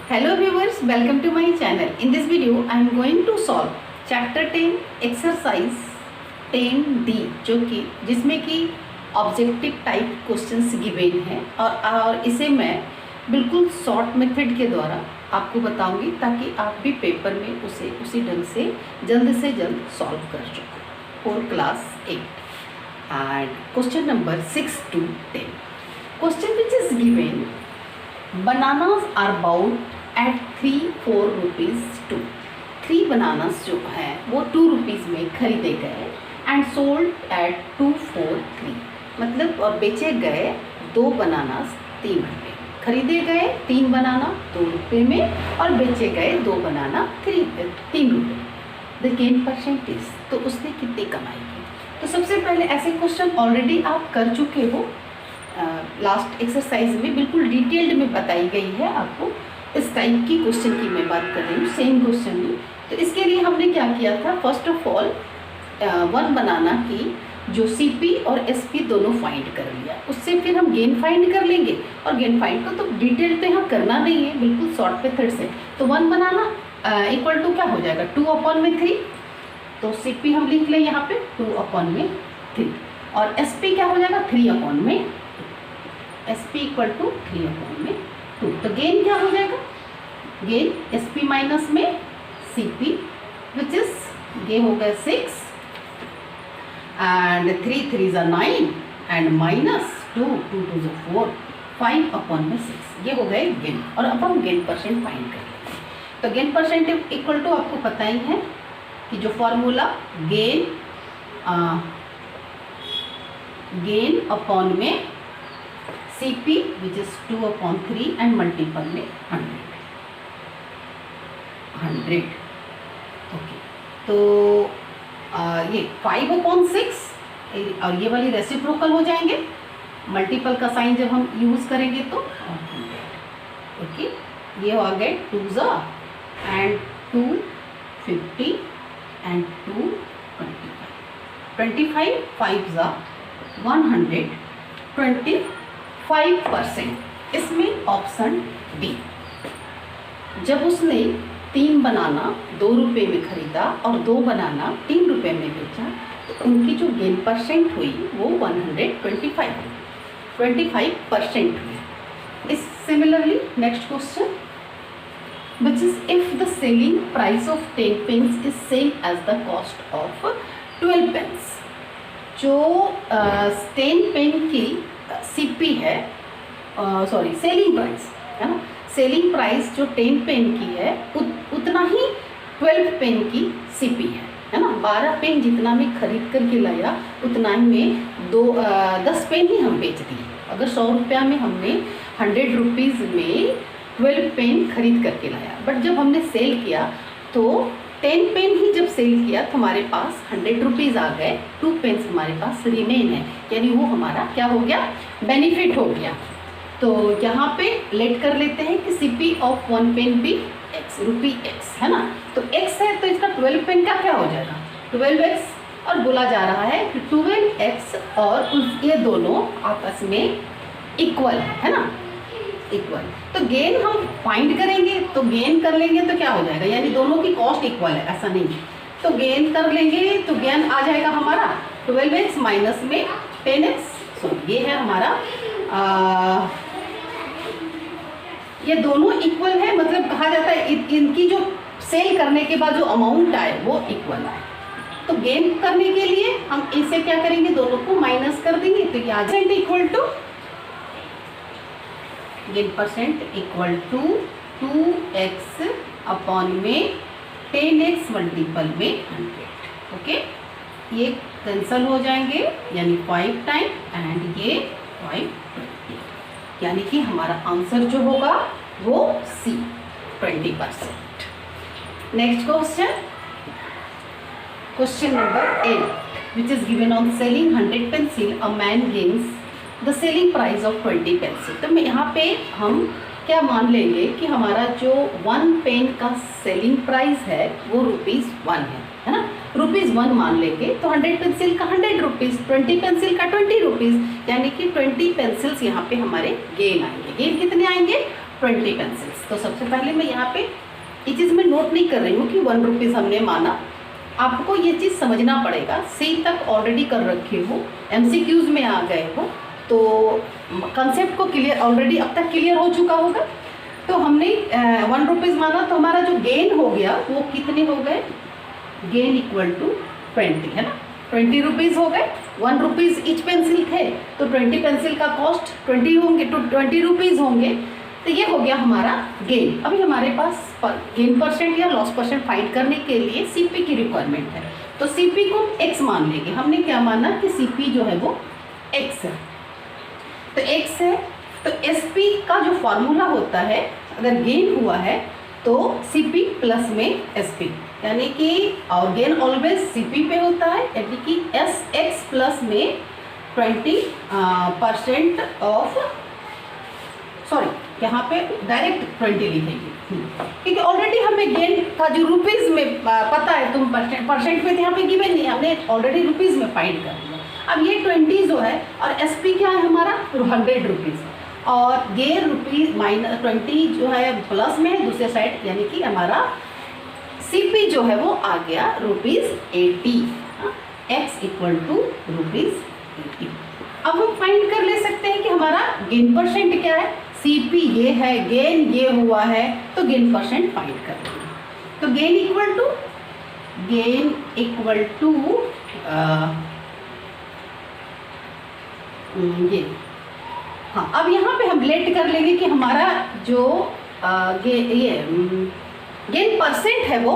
Hello viewers, welcome to my channel. In this video, I am going to solve Chapter 10 Exercise 10D जो कि जिसमें कि objective type questions given हैं और इसे मैं बिल्कुल शॉर्ट मेथड के द्वारा आपको बताऊंगी ताकि आप भी पेपर में उसे उसी ढंग से जल्द सॉल्व कर सको for class 8 and question number 6 to 10. Question which is given, bananas are bought at 3-4 rupees 2. 3 bananas जो है वो 2 रुपीज़ में खरीदे गए एंड सोल्ड एट 2-4-3, मतलब और बेचे गए 2 बनानास 3 रुपये. खरीदे गए 3 बनाना 2 रुपये में और बेचे गए 2 बनाना 3 रुपये. द गेन परसेंटेज, तो उसने कितनी कमाई की. तो सबसे पहले ऐसे क्वेश्चन ऑलरेडी आप कर चुके हो, लास्ट एक्सरसाइज में बिल्कुल डिटेल्ड में बताई गई है आपको. इस टाइप की क्वेश्चन की मैं बात कर रही हूँ, सेम क्वेश्चन में. तो इसके लिए हमने क्या किया था, फर्स्ट ऑफ ऑल 1 बनाना की जो सीपी और एसपी दोनों फाइंड कर लिया. उससे फिर हम गेन फाइंड कर लेंगे और गेन फाइंड को तो डिटेल तो यहाँ करना नहीं है, बिल्कुल शॉर्ट मेथड से. तो 1 बनाना इक्वल टू क्या हो जाएगा, 2/3. तो सीपी हम लिख लें यहाँ पे 2/3 और एसपी क्या हो जाएगा 3/2. SP equal to 3/2. तो गेन क्या हो जाएगा, गेन एसपी माइनस में सीपी विच इज ये हो गया 6 and 3 3s are 9 and minus 2 2 2s are 4 5/6. ये हो गए गेन. और अब हम गेन परसेंट फाइंड करेंगे. तो गेन परसेंट इक्वल टू आपको पता ही है कि जो फॉर्मूला गेन अपॉन में CP which is 2/3 and multiple में 100. ओके. तो ये 5/6 और ये वाली रेसिप्रोकल हो जाएंगे. मल्टीपल का साइन जब हम यूज़ करेंगे तो 100. ओके. ये आ गए 2s एंड 2 50 एंड 2 25 5s 125%. इसमें ऑप्शन डी. जब उसने 3 बनाना 2 रुपये में खरीदा और 2 बनाना 3 रुपये में बेचा तो उनकी जो गेन परसेंट हुई वो 125% हुई. इस similarly next question which is if the selling price of 10 pence is same as the cost of 12 pence. जो 10 पेन की सीपी है, सॉरी सेलिंग प्राइस है ना, सेलिंग प्राइस जो 10 पेन की है उतना ही 12 पेन की सीपी है ना. 12 पेन जितना में खरीद करके लाया उतना ही में 10 पेन ही हम बेच दिए. अगर 100 रुपया में हमने 100 रुपीज़ में 12 पेन खरीद करके लाया, बट जब हमने सेल किया तो 10 पेन ही जब सेल किया तो हमारे पास 100 रुपीज़ आ गए. 2 पेन्स हमारे पास रिमेन है, यानी वो हमारा क्या हो गया, बेनिफिट हो गया. तो यहाँ पे लेट कर लेते हैं कि सीपी ऑफ 1 पेन भी x रुपी x है ना. तो x है तो इसका 12 पेन का क्या हो जाएगा 12x, और बोला जा रहा है कि 12x और ये दोनों आपस में इक्वल है ना, इक्वल. तो गेन हम फाइंड करेंगे तो गेन कर लेंगे तो क्या हो जाएगा, यानी दोनों की कॉस्ट इक्वल है ऐसा नहीं. तो गेन कर लेंगे तो गेन आ जाएगा हमारा 12x माइनस में 10x. सो ये है हमारा ये दोनों इक्वल है, मतलब कहा जाता है इनकी जो सेल करने के बाद जो अमाउंट आए वो इक्वल आए. तो गेन करने के लिए हम इसे क्या करेंगे, दोनों को माइनस कर देंगे. तो ये आ जाएगा equal to gain percent equal to 2x upon में 10x मल्टीपल में 100. ओके. ये कैंसल हो जाएंगे यानी 5 टाइम एंड ये 5, यानी कि हमारा आंसर जो होगा वो C 20%. Next question, question number 8 which is given on selling 100 pencil a man gains the selling price of 20 pencil. तो मैं यहाँ पे हम क्या मान लेंगे कि हमारा जो 1 पेन का सेलिंग प्राइस है वो ₹1 है ना, ₹1 मान लेंगे. तो 100 पेंसिल का 100 रुपीज़, 20 पेंसिल का 20 रुपीज़, यानी कि 20 पेंसिल्स यहाँ पे हमारे गेन आएंगे. गेन कितने आएंगे 20 पेंसिल्स। तो सबसे पहले मैं यहाँ पे ये चीज़ मैं नोट नहीं कर रही हूँ कि 1 रुपीज़ हमने माना, आपको ये चीज़ समझना पड़ेगा। सी तक ऑलरेडी कर रखे हो, MCQs में आ गए हो, तो कंसेप्ट को क्लियर ऑलरेडी अब तक क्लियर हो चुका होगा। तो हमने 1 रुपीज़ माना, तो हमारा जो गेन हो गया वो कितने हो गए, गेन इक्वल टू 20 है ना, 20 रुपीज़ हो गए। 1 रुपीज़ ईच पेंसिल थे, तो 20 पेंसिल का कॉस्ट 20 होंगे, तो 20 रुपीज़ होंगे। तो ये हो गया हमारा गेन। अभी हमारे पास गेन परसेंट या लॉस परसेंट फाइंड करने के लिए CP की रिक्वायरमेंट है। तो CP को x मान लेंगे। हमने क्या माना कि CP जो है वो x है, तो x है। तो SP का जो फॉर्मूला होता है, अगर गेन हुआ है तो CP प्लस में SP, यानी कि और गेन ऑलवेज CP पे होता है, यानी कि SX प्लस में 20% ऑफ, सॉरी यहाँ पे डायरेक्ट 20 लिखेंगे क्योंकि ऑलरेडी हमें गेन का जो रुपीज़ में पता है, तुम परसेंट में तो यहाँ पे गिवन नहीं, हमने ऑलरेडी रुपीज़ में फाइंड कर लिया। अब ये 20 जो है और SP क्या है हमारा 100 रुपीज़, और ये रुपीज़ माइनस 20 जो है प्लस में है दूसरे साइड, यानी कि हमारा CP जो है वो आ गया ₹80, x इक्वल टू ₹80। अब हम फाइंड कर ले सकते हैं कि हमारा गेन परसेंट क्या है, CP ये है, गेन ये हुआ है, तो गेन परसेंट फाइंड कर लेंगे। तो गेन इक्वल टू ये, हाँ अब यहाँ पे हम लेट कर लेंगे कि हमारा जो गेन परसेंट है वो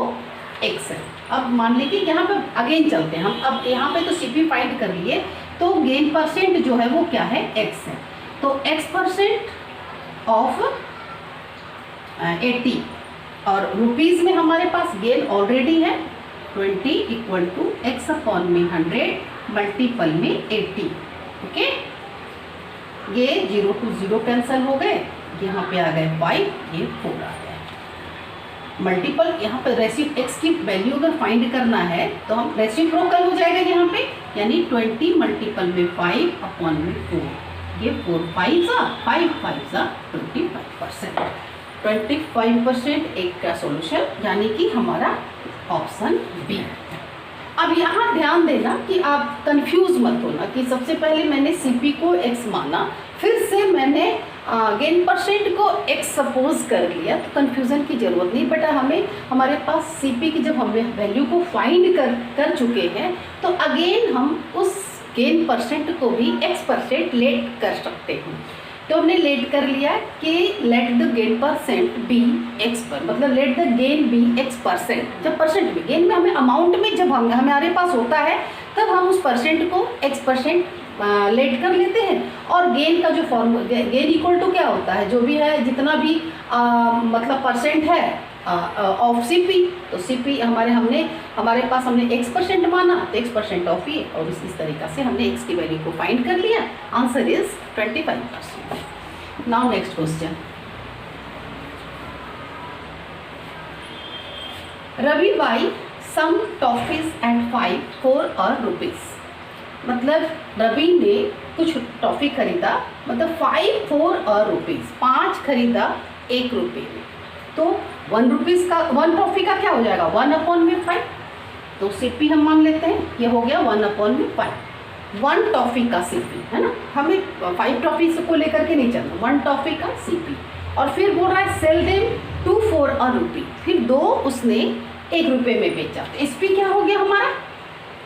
x है। अब मान लीजिए यहाँ पे अगेन चलते हैं हम, अब यहाँ पे तो CP फाइंड कर लिए, तो गेन परसेंट जो है वो क्या है x है। तो x% ऑफ 80, और रुपीज़ में हमारे पास गेन ऑलरेडी है 20 इक्वल टू x अपॉन में 100 मल्टीपल में 80। ओके, ये 0 to 0 कैंसिल हो गए, यहाँ पे आ गए 5, ये 4 आ गए। मल्टीपल यहाँ पर रेसिप्रोकल x की वैल्यू अगर फाइंड करना है तो हम रेसिप्रोकल हो जाएगा यहाँ पे, यानी 20 मल्टीपल में 5 अपॉन में 4, ये 4 5 सा 25%। एक का सॉल्यूशन, यानी कि हमारा ऑप्शन बी। अब यहाँ ध्यान देना कि आप कंफ्यूज मत होना कि सबसे पहले मैंने CP को x माना, फिर से मैंने गेन परसेंट को x सपोज कर लिया, तो कंफ्यूजन की ज़रूरत नहीं। बेटा हमें हमारे पास CP की जब हम वैल्यू को फाइंड कर चुके हैं, तो अगेन हम उस गेन परसेंट को भी x% लेट कर सकते हैं। तो हमने लेट कर लिया कि let the gain percent be x पर, मतलब let the gain be x%। जब परसेंट में, गेन में हमें अमाउंट में जब हमारे पास होता है, तब हम उस परसेंट को x% लेट कर लेते हैं। और गेन का जो फॉर्मूला, गेन इक्वल टू क्या होता है, जो भी है जितना भी मतलब परसेंट है ऑफ CP, तो CP हमारे पास हमने x% माना, तो x% ऑफ ये, और इस तरीक़ा से हमने x की वैल्यू को फाइंड कर लिया। Answer is 25%। Now next question, Ravi buy some toffees at 5, 4 और रुपीज़। मतलब रवि ने कुछ टॉफ़ी खरीदा, मतलब 5, 4 और रुपीज़, 5 खरीदा 1 रुपये में, तो 1 रुपीज़ का 1 टॉफ़ी का क्या हो जाएगा 1/5। तो CP हम मान लेते हैं, ये हो गया 1/5। 1 टॉफ़ी का CP है ना, हमें 5 टॉफ़ी को लेकर के नहीं चलना, 1 टॉफ़ी का CP। और फिर बोल रहा है सेल देम 2, 4 और रुपी, फिर 2 उसने 1 रुपये में बेचा। तो SP क्या हो गया हमारा,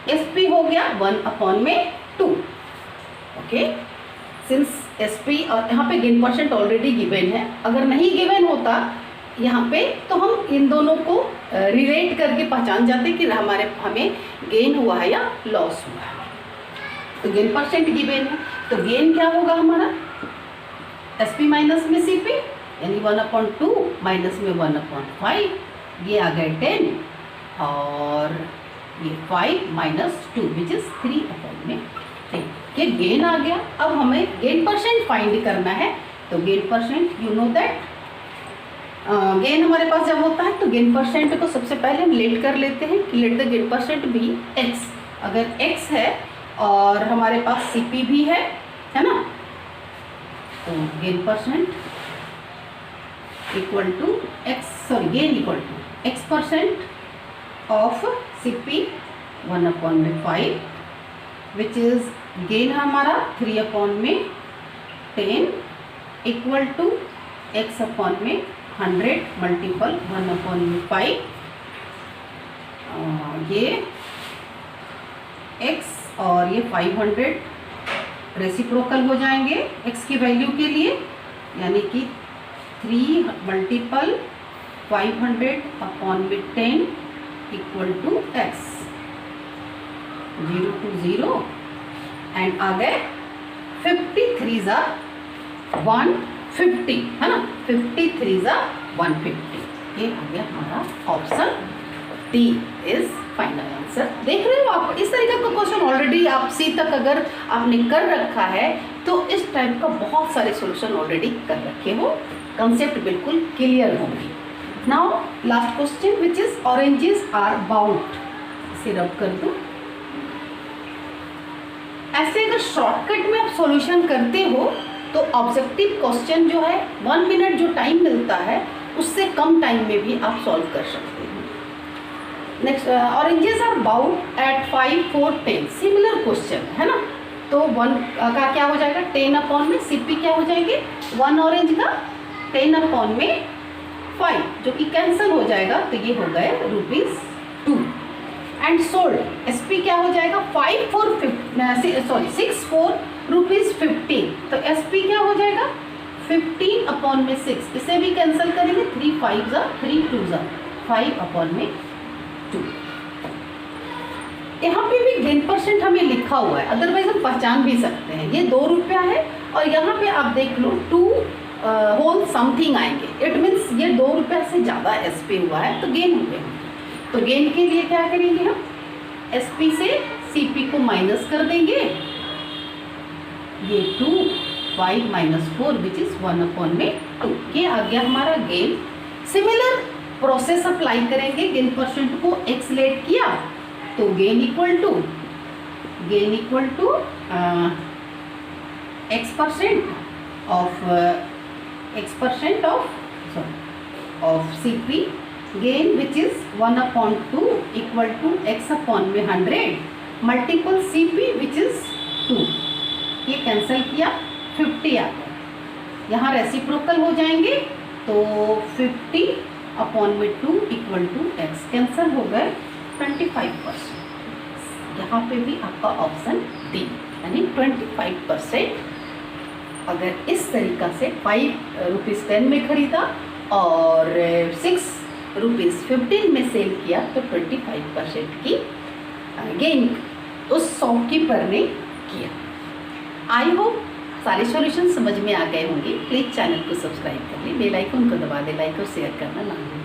SP हो गया 1/2। ओके, सिंस SP और यहाँ पे गेन परसेंट ऑलरेडी गिवन है, अगर नहीं गिवन होता यहाँ पे तो हम इन दोनों को रिलेट करके पहचान जाते कि हमें गेन हुआ है या लॉस हुआ है। तो गेन परसेंट गिवन है, तो गेन क्या होगा हमारा SP माइनस में CP, यानी 1/2 माइनस में 1/5, ये आ गए 10, और ये 5 माइनस 2 विच इज़ 3/10, ये गेन आ गया। अब हमें गेन परसेंट फाइंड करना है, तो gain percent you know that gain हमारे पास जब होता है तो गेन परसेंट को सबसे पहले हम लेट कर लेते हैं कि let the gain percent be x। अगर x है और हमारे पास CP भी है ना, तो gain percent equal to gain equal to x% of CP 1/5 which is gain हमारा 3/10 इक्वल टू x/100 मल्टीपल 1/5 ये x और ये 500 रेसिप्रोकल हो जाएंगे x की वैल्यू के लिए, यानी कि 3 multiple 500/10 equal to x 0 to 0 and आ गए 53 ज़ा 150 है ना, 53 ज़ा 150। ये आ गया हमारा option D is final answer. देख रहे हो आप, इस तरीके का क्वेश्चन ऑलरेडी आप सी तक अगर आपने कर रखा है तो इस टाइप का बहुत सारे सॉल्यूशन ऑलरेडी कर रखे हो, कंसेप्ट बिल्कुल क्लियर होंगी। Now last question which is oranges are bound, इसे रब कर दो। ऐसे अगर शॉर्टकट में आप सॉल्यूशन करते हो तो ऑब्जेक्टिव क्वेश्चन जो है 1 मिनट जो टाइम मिलता है उससे कम टाइम में भी आप सॉल्व कर सकते हैं। Next, oranges are bound at 5, 4, 10, similar question है ना, तो 1 का क्या हो जाएगा 10 में CP क्या हो जाएंगे 1 ऑरेंज का 10/5 जो कि कैंसिल हो जाएगा, तो ये हो गए ₹2 एंड सोल्ड SP क्या हो जाएगा 6 4 ₹15, तो SP क्या हो जाएगा 15/6, इसे भी कैंसिल करेंगे 3 5 ज़ा 3 2 ज़ा 5/2। यहाँ पे भी गेन परसेंट हमें लिखा हुआ है, अदरवाइज हम पहचान भी सकते हैं। ये ₹2 है और यहाँ पे आप देख लो 2 होल समथिंग आएंगे, इट मीन्स ये ₹2 से ज़्यादा SP हुआ है तो गेन हो गया। तो गेन के लिए क्या करेंगे हम SP से CP को माइनस कर देंगे, ये 2 5 - 4 विच इज 1/2, ये आ गया हमारा गेन। सिमिलर प्रोसेस अप्लाई करेंगे, गेन परसेंट को एक्सलेट किया तो gain equal to x% of CP gain which is 1/2 equal to x/100 multiple CP which is 2, ये कैंसिल किया 50 आ गया, यहाँ रेसिप्रोकल हो जाएंगे तो 50/2 इक्वल टू x कैंसिल हो गए 25%। यहाँ पे भी आपका ऑप्शन डी यानी 25%। अगर इस तरीका से ₹5.10 में खरीदा और ₹6.15 में सेल किया तो 25% की गेन उस शॉपकीपर ने किया। आई होप सारे सॉल्यूशन समझ में आ गए होंगे। प्लीज़ चैनल को सब्सक्राइब कर लें, बेल आइकन को दबा दें, लाइक और शेयर करना ना भूलें।